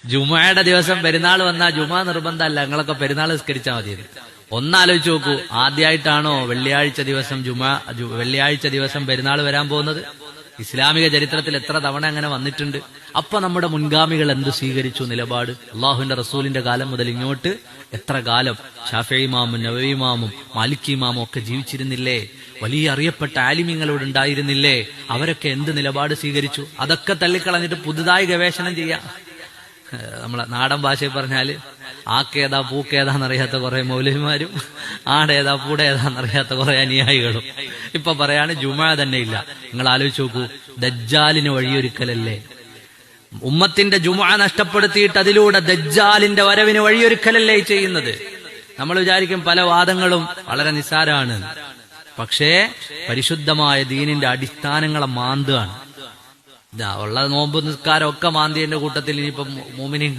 ജുമുഅയുടെ ദിവസം പെരുന്നാൾ വന്നാൽ ജുമുഅ നിർബന്ധമല്ല, നിങ്ങളൊക്കെ പെരുന്നാൾ നിസ്കരിച്ചാൽ മതി. ഒന്നാലോചിച്ച് നോക്കൂ, ആദ്യമായിട്ടാണോ വെള്ളിയാഴ്ച ദിവസം പെരുന്നാൾ വരാൻ പോകുന്നത്? ഇസ്ലാമിക ചരിത്രത്തിൽ എത്ര തവണ അങ്ങനെ വന്നിട്ടുണ്ട്. അപ്പൊ നമ്മുടെ മുൻഗാമികൾ എന്ത് സ്വീകരിച്ചു നിലപാട്? അള്ളാഹുവിന്റെ റസൂലിന്റെ കാലം മുതൽ ഇങ്ങോട്ട് എത്ര കാലം ഷാഫിഈ ഇമാമും നവവി ഇമാമും മാലിക്കി ഇമാമും ഒക്കെ ജീവിച്ചിരുന്നില്ലേ? വലിയ അറിയപ്പെട്ട ആലിമീങ്ങളോട് ഉണ്ടായിരുന്നില്ലേ? അവരൊക്കെ എന്ത് നിലപാട് സ്വീകരിച്ചു? അതൊക്കെ തള്ളിക്കളഞ്ഞിട്ട് പുതുതായി ഗവേഷണം ചെയ്യാം. നമ്മളെ നാടൻ ഭാഷയിൽ പറഞ്ഞാല് ആക്കേതാ പൂക്കേതാന്നറിയാത്ത കുറെ മൗലവിമാരും ആടേതാ പൂടേതാന്നറിയാത്ത കുറെ അനുയായികളും ഇപ്പൊ പറയാണ് ജുമുഅ തന്നെ ഇല്ല. നിങ്ങൾ ആലോചിച്ച് നോക്കൂ, ദജ്ജാലിന് വഴിയൊരുക്കലല്ലേ? ഉമ്മത്തിന്റെ ജുമുഅ നഷ്ടപ്പെടുത്തിയിട്ട് അതിലൂടെ ദജ്ജാലിന്റെ വരവിന് വഴിയൊരുക്കലല്ലേ ചെയ്യുന്നത്? നമ്മൾ വിചാരിക്കും പല വാദങ്ങളും വളരെ നിസ്സാരമാണ്, പക്ഷേ പരിശുദ്ധമായ ദീനിന്റെ അടിസ്ഥാനങ്ങളെ മാന്താണ്. ഉള്ള നോമ്പ് നിസ്കാരം ഒക്കെ മാന്തിയതിന്റെ കൂട്ടത്തിൽ ഇനിയിപ്പം മുഅ്മിനീങ്ങൾ